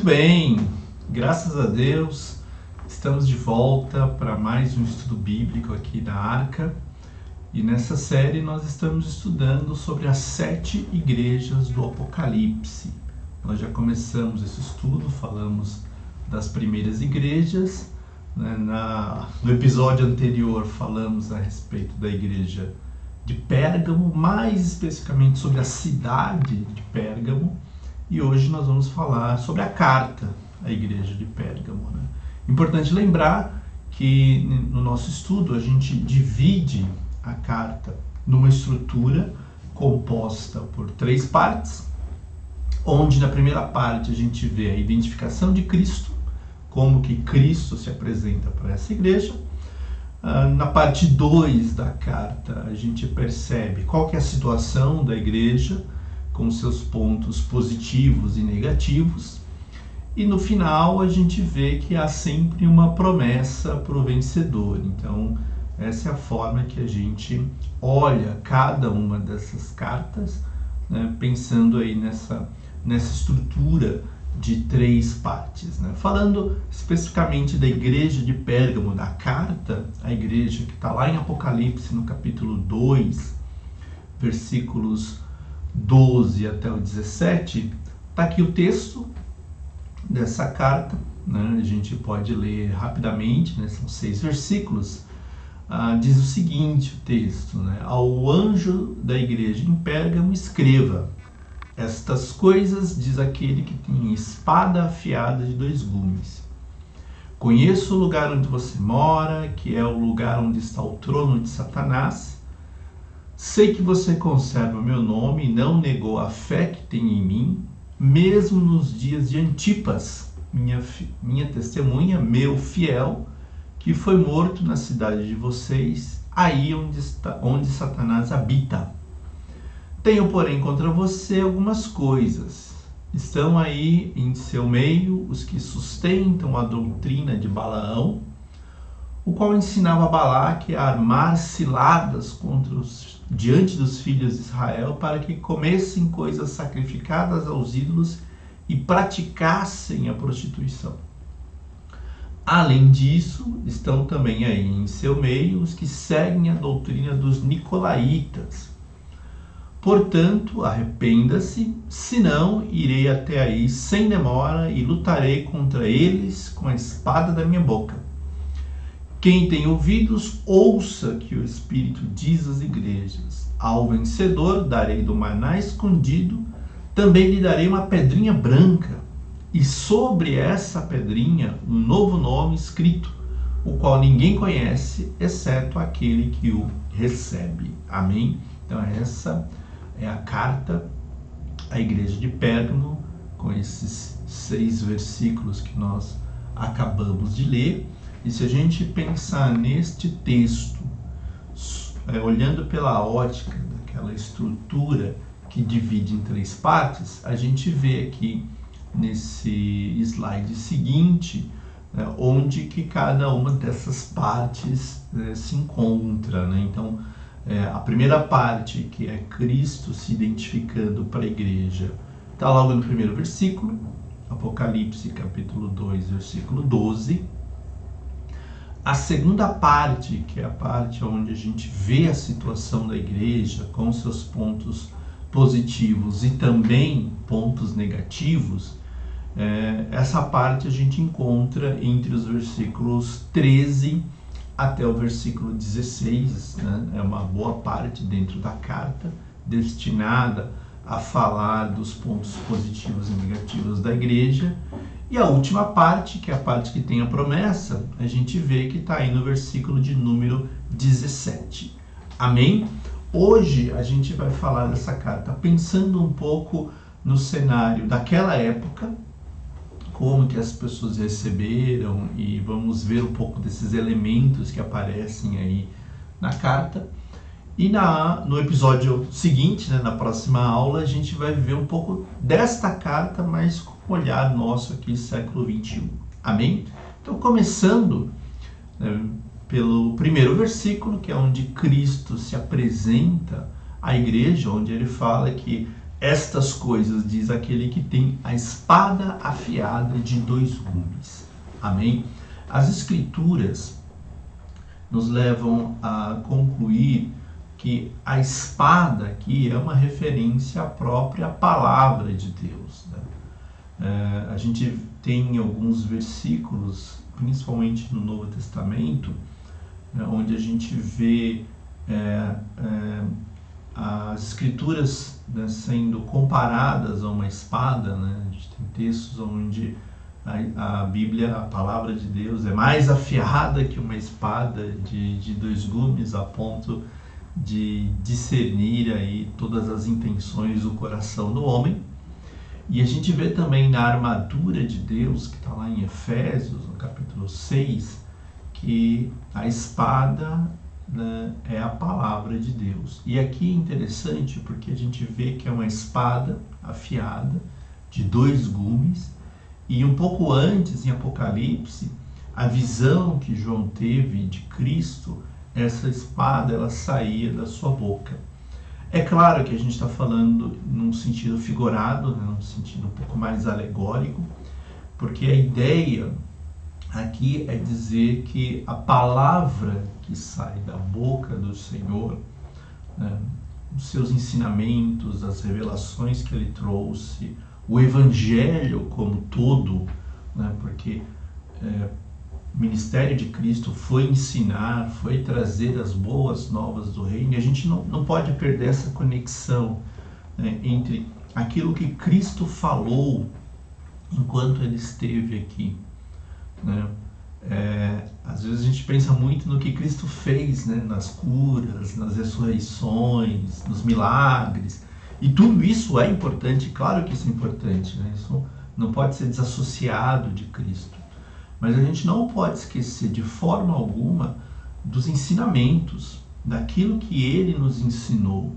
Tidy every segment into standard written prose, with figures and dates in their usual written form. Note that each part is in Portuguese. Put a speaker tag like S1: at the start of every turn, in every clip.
S1: Muito bem, graças a Deus, estamos de volta para mais um estudo bíblico aqui da Arca. E nessa série nós estamos estudando sobre as 7 igrejas do Apocalipse. Nós já começamos esse estudo, falamos das primeiras igrejas, né? No episódio anterior falamos a respeito da igreja de Pérgamo, mais especificamente sobre a cidade de Pérgamo. E hoje nós vamos falar sobre a carta à igreja de Pérgamo, né? Importante lembrar que no nosso estudo a gente divide a carta numa estrutura composta por 3 partes, onde na primeira parte a gente vê a identificação de Cristo, como que Cristo se apresenta para essa igreja. Na parte 2 da carta a gente percebe qual que é a situação da igreja, com seus pontos positivos e negativos, e no final a gente vê que há sempre uma promessa para o vencedor. Então essa é a forma que a gente olha cada uma dessas cartas, né, pensando aí nessa estrutura de 3 partes, né? Falando especificamente da igreja de Pérgamo, da carta à igreja que está lá em Apocalipse, no capítulo 2, versículos 12 até o 17, está aqui o texto dessa carta, né? A gente pode ler rapidamente, né? São 6 versículos. Diz o seguinte, o texto, né? Ao anjo da igreja em Pérgamo escreva: estas coisas diz aquele que tem espada afiada de 2 gumes. Conheço o lugar onde você mora, que é o lugar onde está o trono de Satanás. Sei que você conserva o meu nome e não negou a fé que tem em mim, mesmo nos dias de Antipas, minha testemunha, meu fiel, que foi morto na cidade de vocês, aí onde Satanás habita. Tenho, porém, contra você algumas coisas. Estão aí em seu meio os que sustentam a doutrina de Balaão, o qual ensinava Balaque a armar ciladas diante dos filhos de Israel para que comessem coisas sacrificadas aos ídolos e praticassem a prostituição. Além disso, estão também aí em seu meio os que seguem a doutrina dos nicolaítas. Portanto, arrependa-se, senão irei até aí sem demora e lutarei contra eles com a espada da minha boca. Quem tem ouvidos, ouça que o Espírito diz às igrejas. Ao vencedor darei do maná escondido, também lhe darei uma pedrinha branca, e sobre essa pedrinha um novo nome escrito, o qual ninguém conhece, exceto aquele que o recebe. Amém? Então essa é a carta à igreja de Pérgamo, com esses 6 versículos que nós acabamos de ler. E se a gente pensar neste texto, olhando pela ótica daquela estrutura que divide em 3 partes, a gente vê aqui nesse slide seguinte, onde que cada uma dessas partes se encontra, né? Então, a primeira parte, que é Cristo se identificando para a igreja, está logo no primeiro versículo, Apocalipse capítulo 2, versículo 12. A segunda parte, que é a parte onde a gente vê a situação da igreja com seus pontos positivos e também pontos negativos, essa parte a gente encontra entre os versículos 13 até o versículo 16, né? É uma boa parte dentro da carta destinada a falar dos pontos positivos e negativos da igreja. E a última parte, que é a parte que tem a promessa, a gente vê que está aí no versículo de número 17. Amém? Hoje a gente vai falar dessa carta pensando um pouco no cenário daquela época, como que as pessoas receberam, e vamos ver um pouco desses elementos que aparecem aí na carta. E no episódio seguinte, né, na próxima aula, a gente vai ver um pouco desta carta, mas com um olhar nosso aqui, século 21. Amém? Então, começando pelo primeiro versículo, que é onde Cristo se apresenta à igreja, onde ele fala que estas coisas, diz aquele que tem a espada afiada de 2 gumes. Amém? As Escrituras nos levam a concluir que a espada aqui é uma referência à própria palavra de Deus, né? A gente tem alguns versículos, principalmente no Novo Testamento, onde a gente vê as Escrituras, né, sendo comparadas a uma espada, né? A gente tem textos onde a Bíblia, a palavra de Deus, é mais afiada que uma espada de 2 gumes, a ponto de discernir aí todas as intenções do coração do homem. E a gente vê também na armadura de Deus, que está lá em Efésios, no capítulo 6, que a espada, né, é a palavra de Deus. E aqui é interessante porque a gente vê que é uma espada afiada de 2 gumes, e um pouco antes, em Apocalipse, a visão que João teve de Cristo, essa espada ela saía da sua boca. É claro que a gente está falando num sentido figurado, né, num sentido um pouco mais alegórico, porque a ideia aqui é dizer que a palavra que sai da boca do Senhor, né, os seus ensinamentos, as revelações que ele trouxe, o Evangelho como todo, né, porque o ministério de Cristo foi ensinar, foi trazer as boas novas do reino, e a gente não pode perder essa conexão, né, entre aquilo que Cristo falou enquanto ele esteve aqui, né? Às vezes a gente pensa muito no que Cristo fez, né, nas curas, nas ressurreições, nos milagres, e tudo isso é importante, claro que isso é importante, né? Isso não pode ser desassociado de Cristo. Mas a gente não pode esquecer de forma alguma dos ensinamentos, daquilo que ele nos ensinou.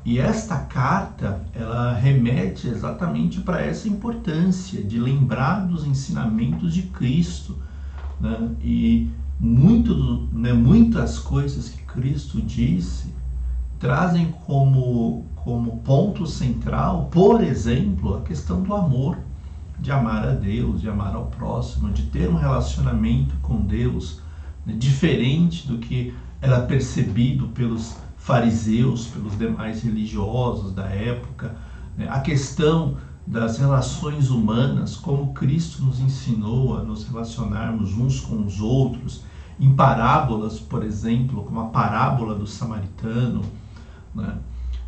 S1: E esta carta, ela remete exatamente para essa importância de lembrar dos ensinamentos de Cristo, né? E muitas coisas que Cristo disse trazem como ponto central, por exemplo, a questão do amor, de amar a Deus, de amar ao próximo, de ter um relacionamento com Deus, né, diferente do que era percebido pelos fariseus, pelos demais religiosos da época, né? A questão das relações humanas, como Cristo nos ensinou a nos relacionarmos uns com os outros, em parábolas, por exemplo, como a parábola do samaritano, né?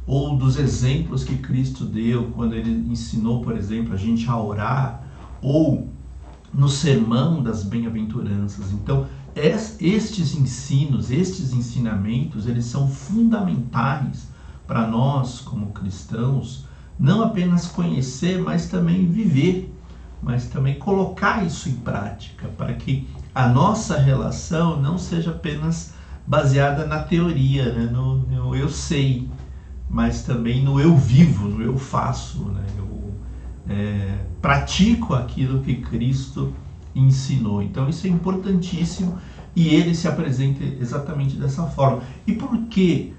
S1: Ou dos exemplos que Cristo deu quando ele ensinou, por exemplo, a gente a orar, ou no sermão das bem-aventuranças. Então, estes ensinos, estes ensinamentos, eles são fundamentais para nós como cristãos, não apenas conhecer, mas também viver, mas também colocar isso em prática, para que a nossa relação não seja apenas baseada na teoria, né? no eu sei, mas também no eu vivo, no eu faço, né? Eu pratico aquilo que Cristo ensinou. Então isso é importantíssimo e ele se apresenta exatamente dessa forma. E por que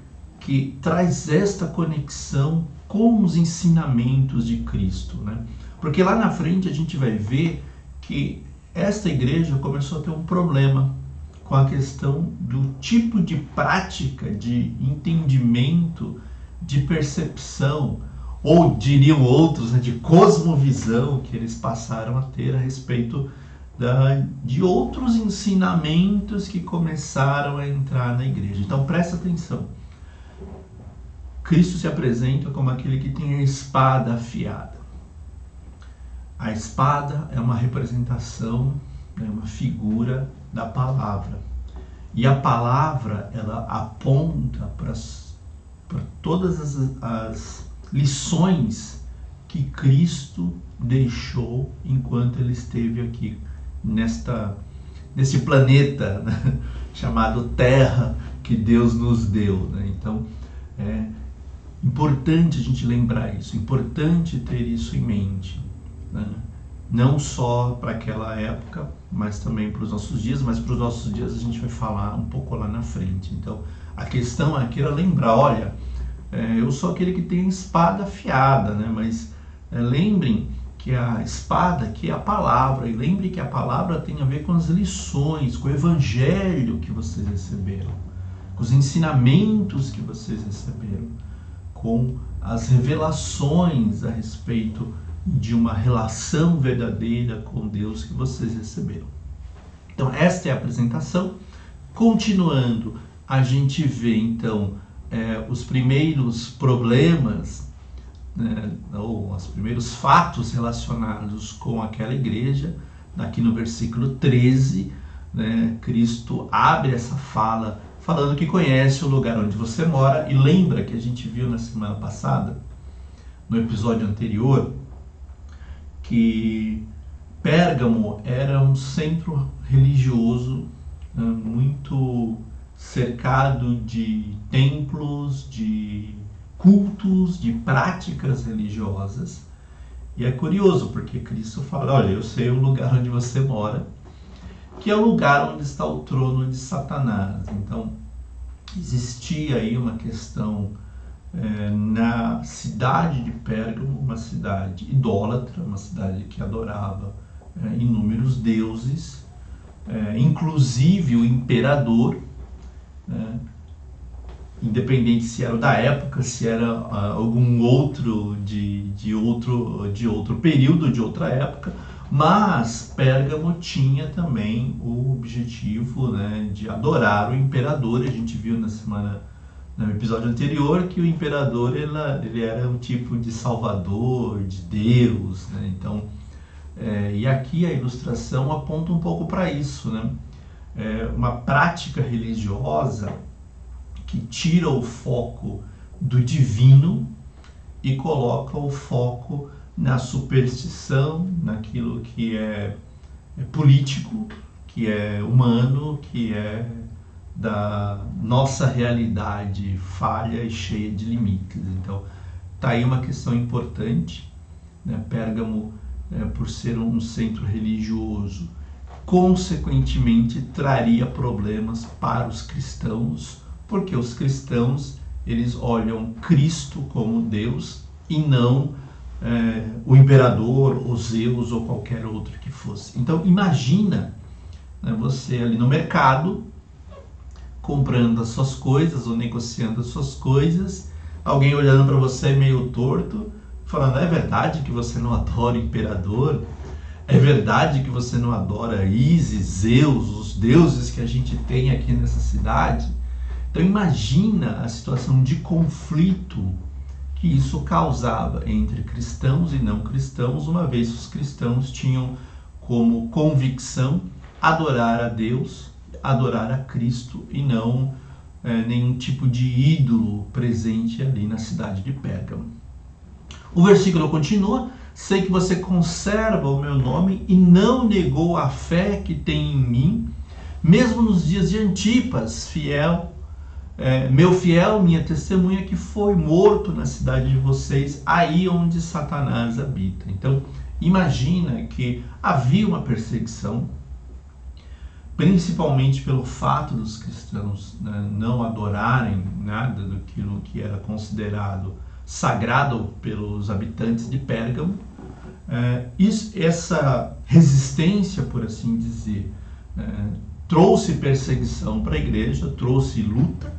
S1: traz esta conexão com os ensinamentos de Cristo, né? Porque lá na frente a gente vai ver que esta igreja começou a ter um problema com a questão do tipo de prática, de entendimento, de percepção, ou diriam outros, né, de cosmovisão que eles passaram a ter a respeito de outros ensinamentos que começaram a entrar na igreja. Então presta atenção. Cristo se apresenta como aquele que tem a espada afiada. A espada é uma representação, né, uma figura da palavra. E a palavra, ela aponta para todas as lições que Cristo deixou enquanto ele esteve aqui nesse planeta, né, chamado Terra, que Deus nos deu, né? Então é importante a gente lembrar isso, importante ter isso em mente, né? Não só para aquela época, mas também para os nossos dias, mas para os nossos dias a gente vai falar um pouco lá na frente. Então a questão aqui era lembrar, olha, eu sou aquele que tem a espada afiada, né? Mas lembrem que a espada, que é a palavra, e lembre que a palavra tem a ver com as lições, com o evangelho que vocês receberam, com os ensinamentos que vocês receberam, com as revelações a respeito de uma relação verdadeira com Deus que vocês receberam. Então, esta é a apresentação. Continuando, a gente vê então os primeiros problemas, né, ou os primeiros fatos relacionados com aquela igreja. Aqui no versículo 13, né, Cristo abre essa fala falando que conhece o lugar onde você mora, e lembra que a gente viu na semana passada, no episódio anterior, que Pérgamo era um centro religioso, né, muito cercado de templos, de cultos, de práticas religiosas. E é curioso, porque Cristo fala, olha, eu sei o lugar onde você mora, que é o lugar onde está o trono de Satanás. Então, existia aí uma questão na cidade de Pérgamo, uma cidade idólatra, uma cidade que adorava inúmeros deuses, inclusive o imperador, independente se era da época, se era algum outro de outro período, de outra época, mas Pérgamo tinha também o objetivo, né, de adorar o imperador. A gente viu no episódio anterior que o imperador ele era um tipo de salvador, de Deus, né? Então, e aqui a ilustração aponta um pouco para isso, né? Uma prática religiosa que tira o foco do divino e coloca o foco na superstição, naquilo que é político, que é humano, que é da nossa realidade falha e cheia de limites. Então, está aí uma questão importante, né? Pérgamo, por ser um centro religioso, consequentemente traria problemas para os cristãos, porque os cristãos, eles olham Cristo como Deus e não o imperador, ou Zeus, ou qualquer outro que fosse. Então, imagina, né, você ali no mercado, comprando as suas coisas, ou negociando as suas coisas, alguém olhando para você meio torto, falando, é verdade que você não adora o imperador? É verdade que você não adora Ísis, Zeus, os deuses que a gente tem aqui nessa cidade? Então imagina a situação de conflito que isso causava entre cristãos e não cristãos, uma vez que os cristãos tinham como convicção adorar a Deus, adorar a Cristo, e não nenhum tipo de ídolo presente ali na cidade de Pérgamo. O versículo continua, sei que você conserva o meu nome e não negou a fé que tem em mim, mesmo nos dias de Antipas, meu fiel, minha testemunha, que foi morto na cidade de vocês, aí onde Satanás habita. Então, imagina que havia uma perseguição, principalmente pelo fato dos cristãos, né, não adorarem nada daquilo que era considerado sagrado pelos habitantes de Pérgamo. Essa resistência, por assim dizer, trouxe perseguição para a igreja, trouxe luta.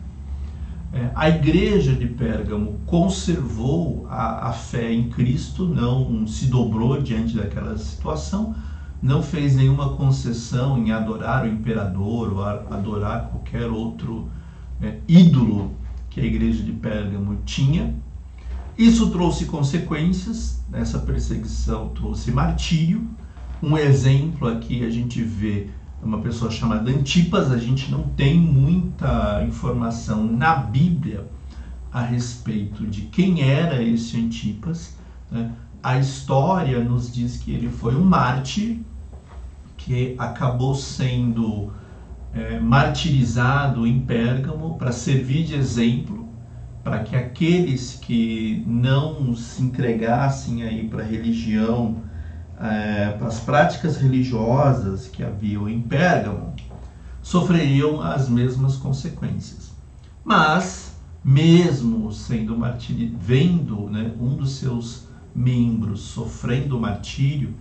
S1: A igreja de Pérgamo conservou a fé em Cristo, não se dobrou diante daquela situação, não fez nenhuma concessão em adorar o imperador ou adorar qualquer outro ídolo que a igreja de Pérgamo tinha. Isso trouxe consequências, essa perseguição trouxe martírio. Um exemplo aqui a gente vê uma pessoa chamada Antipas. A gente não tem muita informação na Bíblia a respeito de quem era esse Antipas, né? A história nos diz que ele foi um mártir que acabou sendo martirizado em Pérgamo para servir de exemplo para que aqueles que não se entregassem aí para a religião, para as práticas religiosas que haviam em Pérgamo, sofreriam as mesmas consequências. Mas, mesmo sendo vendo, né, um dos seus membros sofrendo martírio,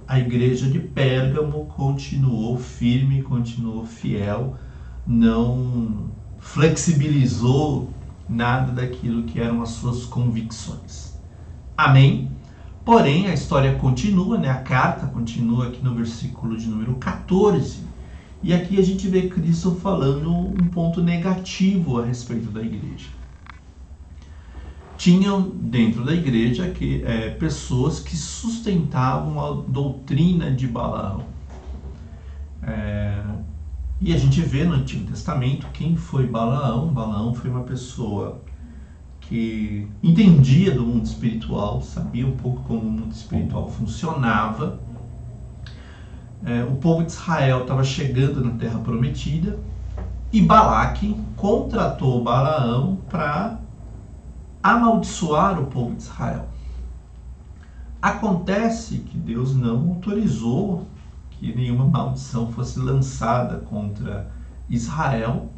S1: a igreja de Pérgamo continuou firme, continuou fiel, não flexibilizou nada daquilo que eram as suas convicções. Amém? Porém, a história continua, né? A carta continua aqui no versículo de número 14. E aqui a gente vê Cristo falando um ponto negativo a respeito da igreja. Tinham dentro da igreja pessoas que sustentavam a doutrina de Balaão. E a gente vê no Antigo Testamento quem foi Balaão. Balaão foi uma pessoa que entendia do mundo espiritual, sabia um pouco como o mundo espiritual funcionava. O povo de Israel estava chegando na Terra Prometida e Balaque contratou Balaão para amaldiçoar o povo de Israel. Acontece que Deus não autorizou que nenhuma maldição fosse lançada contra Israel,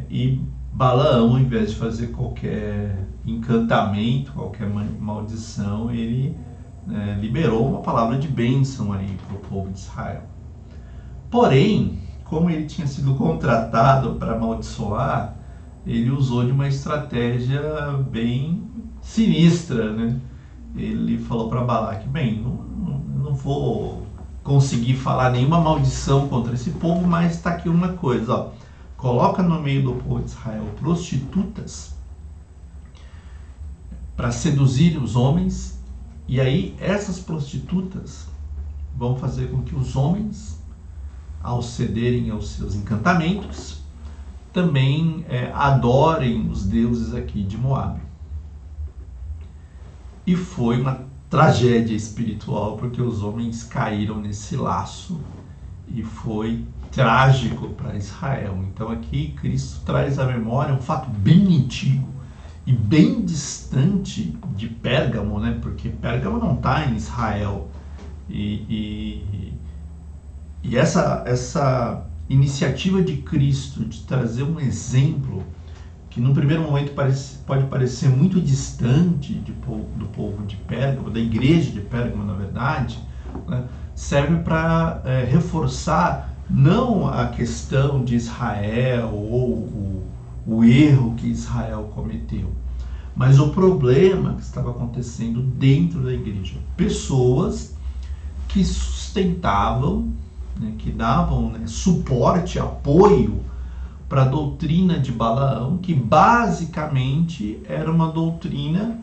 S1: e Balaão, ao invés de fazer qualquer encantamento, qualquer maldição, ele liberou uma palavra de bênção aí para o povo de Israel. Porém, como ele tinha sido contratado para amaldiçoar, ele usou de uma estratégia bem sinistra, né? Ele falou para Balaque: bem, não vou conseguir falar nenhuma maldição contra esse povo, mas está aqui uma coisa, ó. Coloca no meio do povo de Israel prostitutas para seduzir os homens, e aí essas prostitutas vão fazer com que os homens, ao cederem aos seus encantamentos, também adorem os deuses aqui de Moabe. E foi uma tragédia espiritual, porque os homens caíram nesse laço e foi trágico para Israel. Então aqui Cristo traz à memória um fato bem antigo e bem distante de Pérgamo, né? Porque Pérgamo não está em Israel. E essa iniciativa de Cristo de trazer um exemplo que num primeiro momento pode parecer muito distante do povo de Pérgamo, da igreja de Pérgamo, na verdade, né, serve para reforçar não a questão de Israel ou o erro que Israel cometeu, mas o problema que estava acontecendo dentro da igreja. Pessoas que sustentavam, né, que davam, né, suporte, apoio para a doutrina de Balaão, que basicamente era uma doutrina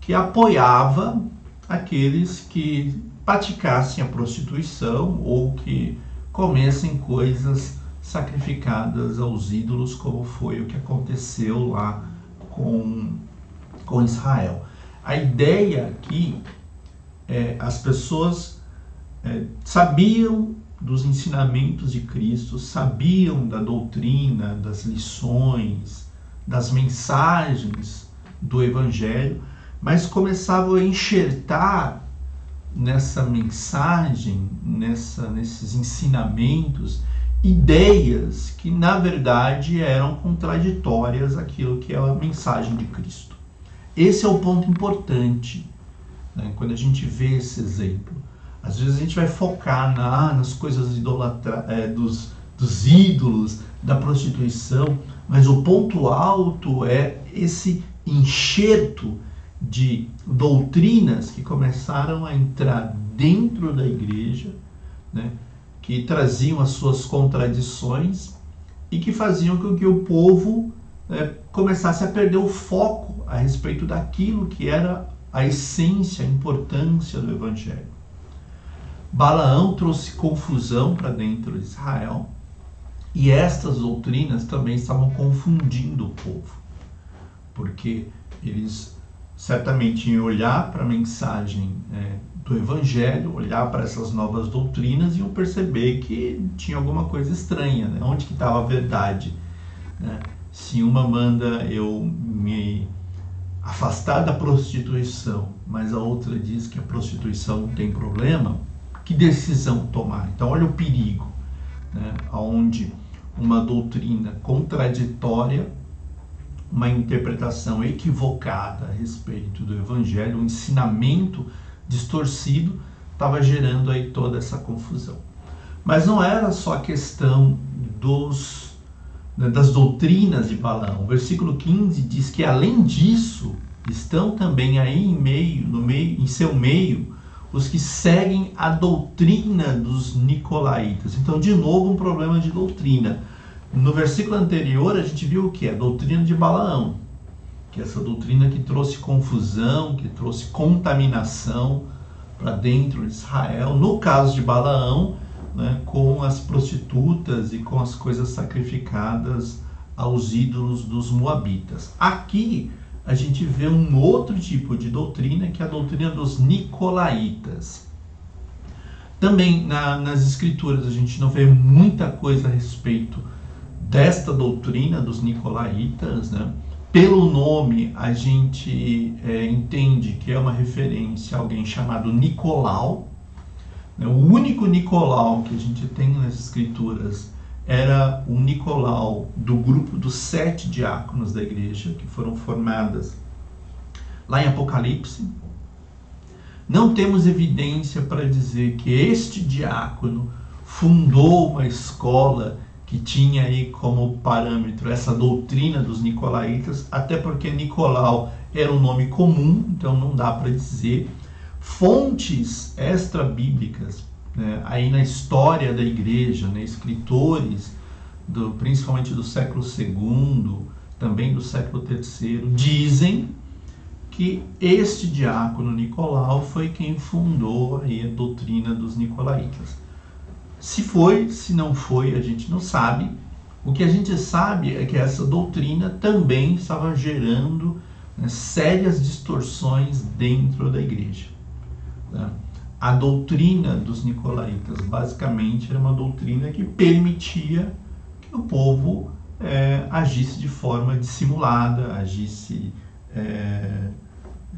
S1: que apoiava aqueles que praticassem a prostituição ou que comessem coisas sacrificadas aos ídolos, como foi o que aconteceu lá com Israel. A ideia aqui as pessoas sabiam dos ensinamentos de Cristo, sabiam da doutrina, das lições, das mensagens do Evangelho, mas começavam a enxertar nessa mensagem, nesses ensinamentos, ideias que na verdade eram contraditórias àquilo que é a mensagem de Cristo. Esse é o ponto importante, né, quando a gente vê esse exemplo. Às vezes a gente vai focar nas coisas dos ídolos, da prostituição, mas o ponto alto é esse enxerto de doutrinas que começaram a entrar dentro da igreja, né, que traziam as suas contradições e que faziam com que o povo começasse a perder o foco a respeito daquilo que era a essência, a importância do Evangelho. Balaão trouxe confusão para dentro de Israel e estas doutrinas também estavam confundindo o povo, porque eles certamente iam olhar para a mensagem do Evangelho, olhar para essas novas doutrinas e iam perceber que tinha alguma coisa estranha, né? Onde que estava a verdade, né? Se uma manda eu me afastar da prostituição, mas a outra diz que a prostituição não tem problema, que decisão tomar? Então olha o perigo, né? Onde uma doutrina contraditória uma interpretação equivocada a respeito do Evangelho, um ensinamento distorcido, estava gerando aí toda essa confusão. Mas não era só a questão das doutrinas de Balaão. O versículo 15 diz que, além disso, estão também aí em seu meio, os que seguem a doutrina dos nicolaítas. Então, de novo, um problema de doutrina. No versículo anterior, a gente viu o que? A doutrina de Balaão, que é essa doutrina que trouxe confusão, que trouxe contaminação para dentro de Israel. No caso de Balaão, né, com as prostitutas e com as coisas sacrificadas aos ídolos dos moabitas. Aqui a gente vê um outro tipo de doutrina, que é a doutrina dos nicolaítas. Também nas escrituras a gente não vê muita coisa a respeito desta doutrina dos nicolaítas, né? Pelo nome a gente entende que é uma referência a alguém chamado Nicolau. O único Nicolau que a gente tem nas escrituras era o Nicolau do grupo dos 7 diáconos da igreja, que foram formadas lá em Apocalipse. Não temos evidência para dizer que este diácono fundou uma escola que tinha aí como parâmetro essa doutrina dos nicolaítas, até porque Nicolau era um nome comum, então não dá para dizer. Fontes extra-bíblicas, né, aí na história da igreja, né, escritores, principalmente do século II, também do século III, dizem que este diácono Nicolau foi quem fundou aí a doutrina dos nicolaítas. Se foi, se não foi, a gente não sabe. O que a gente sabe é que essa doutrina também estava gerando, né, sérias distorções dentro da igreja. A doutrina dos nicolaítas basicamente era uma doutrina que permitia que o povo agisse de forma dissimulada, agisse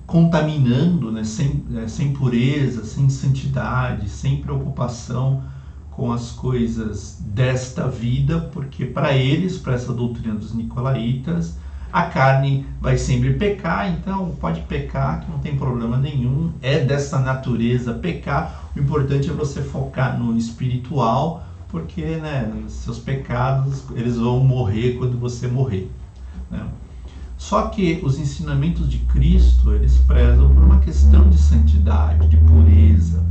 S1: contaminando, né, sem pureza, sem santidade, sem preocupação com as coisas desta vida, porque para eles, para essa doutrina dos nicolaítas, a carne vai sempre pecar, então pode pecar, que não tem problema nenhum, é dessa natureza pecar. O importante é você focar no espiritual, porque, né, seus pecados eles vão morrer quando você morrer, né? Só que os ensinamentos de Cristo, eles prezam por uma questão de santidade, de pureza,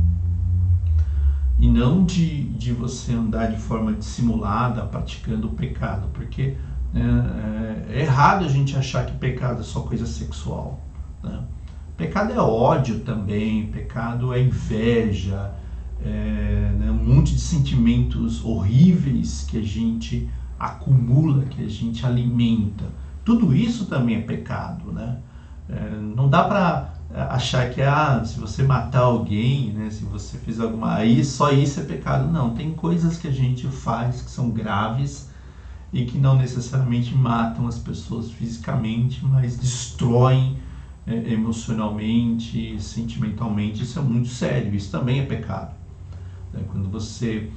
S1: e não de você andar de forma dissimulada, praticando o pecado, porque é errado a gente achar que pecado é só coisa sexual, né? Pecado é ódio também, pecado é inveja, né, um monte de sentimentos horríveis que a gente acumula, que a gente alimenta. Tudo isso também é pecado, né? Não dá para achar que se você matar alguém, né, se você fizer aí só isso é pecado. Não, tem coisas que a gente faz que são graves e que não necessariamente matam as pessoas fisicamente, mas destroem emocionalmente, sentimentalmente. Isso é muito sério, isso também é pecado. Quando você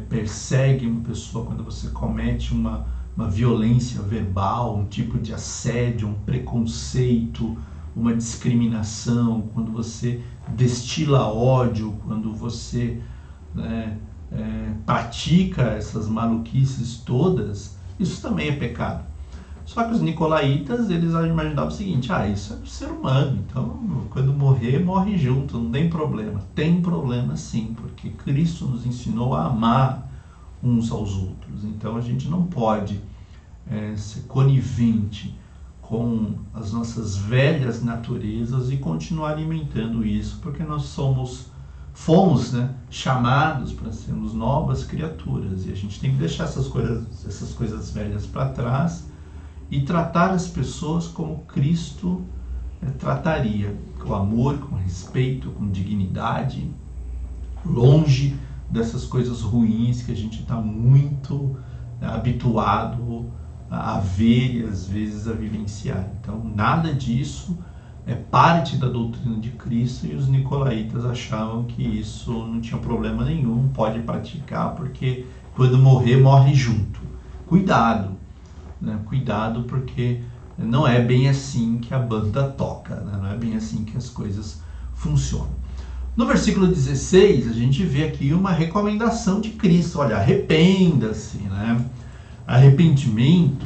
S1: persegue uma pessoa, quando você comete uma violência verbal, um tipo de assédio, um preconceito, uma discriminação, quando você destila ódio, quando você pratica essas maluquices todas, isso também é pecado. Só que os nicolaítas, eles imaginavam o seguinte: isso é do ser humano, então quando morrer, morre junto, não tem problema. Tem problema sim, porque Cristo nos ensinou a amar uns aos outros. Então a gente não pode ser conivente com as nossas velhas naturezas e continuar alimentando isso, porque nós fomos, né, chamados para sermos novas criaturas, e a gente tem que deixar essas coisas velhas para trás e tratar as pessoas como Cristo trataria, com amor, com respeito, com dignidade, longe dessas coisas ruins que a gente está muito habituado a ver e às vezes a vivenciar. Então nada disso é parte da doutrina de Cristo, e os nicolaítas achavam que isso não tinha problema nenhum, pode praticar, porque quando morrer, morre junto. Cuidado, né? Cuidado, porque não é bem assim que a banda toca, né? Não é bem assim que as coisas funcionam. No versículo 16, a gente vê aqui uma recomendação de Cristo. Olha, arrependa-se, né? Arrependimento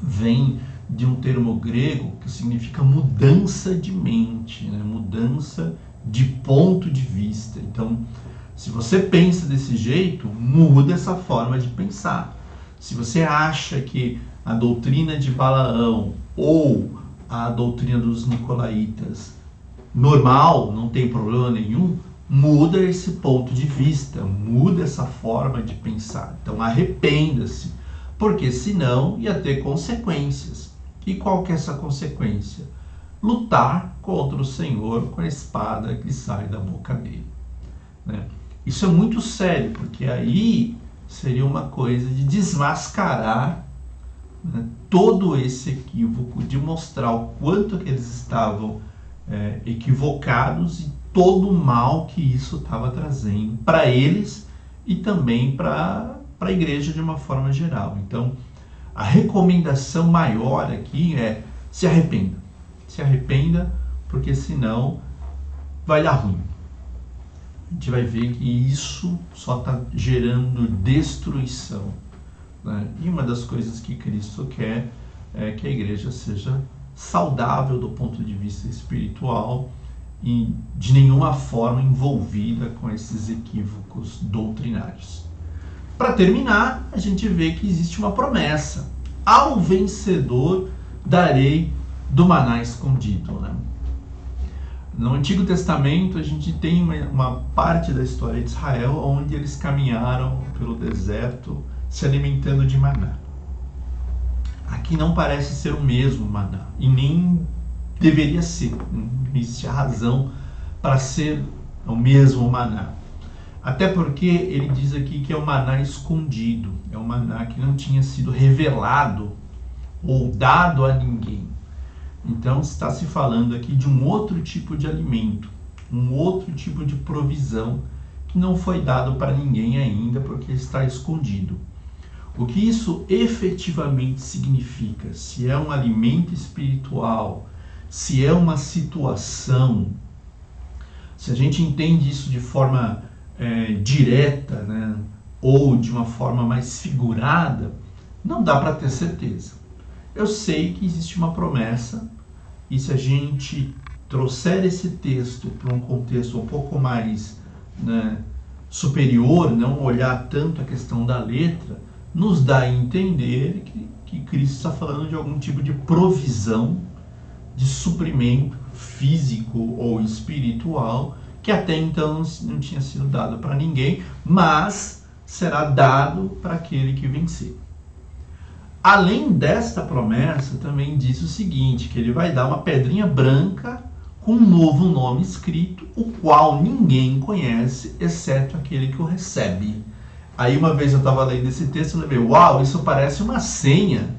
S1: vem de um termo grego que significa mudança de mente, né? Mudança de ponto de vista. Então, se você pensa desse jeito, muda essa forma de pensar. Se você acha que a doutrina de Balaão ou a doutrina dos nicolaítas normal, não tem problema nenhum, muda esse ponto de vista, muda essa forma de pensar. Então arrependa-se, porque senão ia ter consequências. E qual que é essa consequência? Lutar contra o Senhor com a espada que sai da boca dele, né? Isso é muito sério, porque aí seria uma coisa de desmascarar, né, todo esse equívoco, de mostrar o quanto que eles estavam equivocados e todo o mal que isso estava trazendo para eles e também para a igreja de uma forma geral. Então, a recomendação maior aqui é: se arrependa. Se arrependa, porque senão vai dar ruim. A gente vai ver que isso só está gerando destruição, né? E uma das coisas que Cristo quer é que a igreja seja saudável do ponto de vista espiritual e de nenhuma forma envolvida com esses equívocos doutrinários. Para terminar, a gente vê que existe uma promessa: ao vencedor darei do maná escondido, né? No Antigo Testamento, a gente tem uma parte da história de Israel onde eles caminharam pelo deserto se alimentando de maná. Aqui não parece ser o mesmo maná, e nem deveria ser. Não existe razão para ser o mesmo maná. Até porque ele diz aqui que é um maná escondido, é um maná que não tinha sido revelado ou dado a ninguém. Então está se falando aqui de um outro tipo de alimento, um outro tipo de provisão que não foi dado para ninguém ainda, porque está escondido. O que isso efetivamente significa? Se é um alimento espiritual, se é uma situação, se a gente entende isso de forma direta, né, ou de uma forma mais figurada, não dá para ter certeza. Eu sei que existe uma promessa, e se a gente trouxer esse texto para um contexto um pouco mais, né, superior, não olhar tanto a questão da letra, nos dá a entender que Cristo está falando de algum tipo de provisão, de suprimento físico ou espiritual, que até então não tinha sido dado para ninguém, mas será dado para aquele que vencer. Além desta promessa, também diz o seguinte, que ele vai dar uma pedrinha branca com um novo nome escrito, o qual ninguém conhece, exceto aquele que o recebe. Aí uma vez eu estava lendo esse texto e lembrei, uau, isso parece uma senha,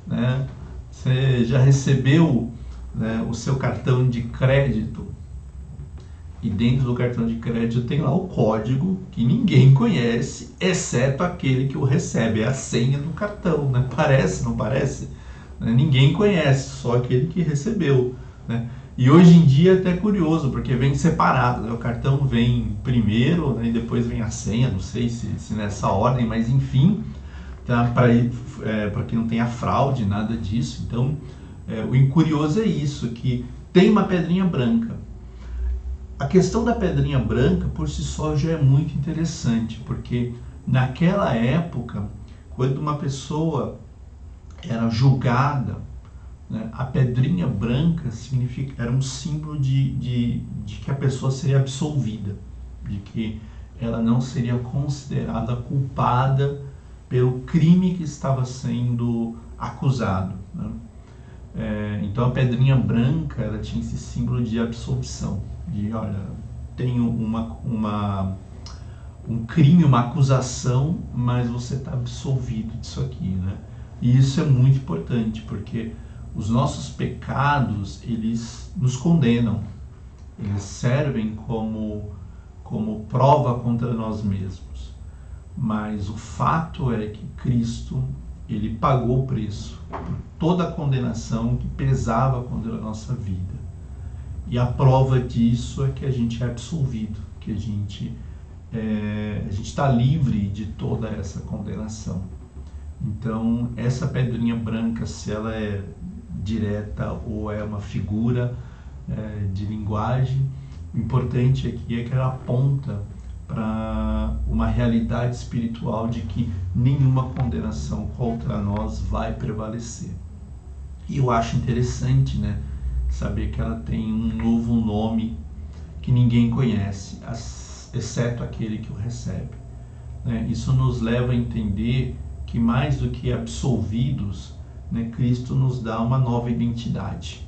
S1: né? Você já recebeu, né, o seu cartão de crédito, e dentro do cartão de crédito tem lá o código que ninguém conhece, exceto aquele que o recebe, é a senha do cartão, né? Parece, não parece? Ninguém conhece, só aquele que recebeu, né? E hoje em dia é até curioso, porque vem separado, né? O cartão vem primeiro, né, e depois vem a senha, não sei se nessa ordem, mas enfim, tá, para que não tenha fraude, nada disso. Então, o curioso é isso, que tem uma pedrinha branca. A questão da pedrinha branca, por si só, já é muito interessante, porque naquela época, quando uma pessoa era julgada, né, a pedrinha branca era um símbolo de que a pessoa seria absolvida, de que ela não seria considerada culpada pelo crime que estava sendo acusado, né? Então a pedrinha branca, ela tinha esse símbolo de absolvição, de olha, tenho um crime, uma acusação, mas você está absolvido disso aqui, né? E isso é muito importante, porque os nossos pecados, eles nos condenam, eles servem como prova contra nós mesmos. Mas o fato é que Cristo Ele pagou o preço por toda a condenação que pesava contra a nossa vida. E a prova disso é que a gente é absolvido, que a gente está livre de toda essa condenação. Então, essa pedrinha branca, se ela é direta ou é uma figura de linguagem, o importante aqui é que ela aponta para uma realidade espiritual de que nenhuma condenação contra nós vai prevalecer. E eu acho interessante, né, saber que ela tem um novo nome que ninguém conhece, exceto aquele que o recebe. Isso nos leva a entender que mais do que absolvidos, Cristo nos dá uma nova identidade,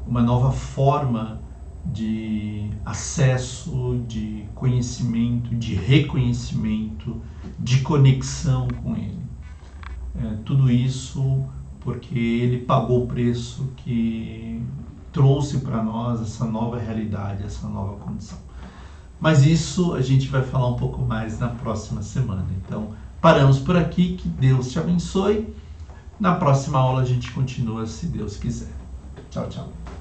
S1: uma nova forma de acesso, de conhecimento, de reconhecimento, de conexão com Ele. Tudo isso porque Ele pagou o preço que trouxe para nós essa nova realidade, essa nova condição. Mas isso a gente vai falar um pouco mais na próxima semana. Então, paramos por aqui, que Deus te abençoe. Na próxima aula a gente continua, se Deus quiser. Tchau, tchau.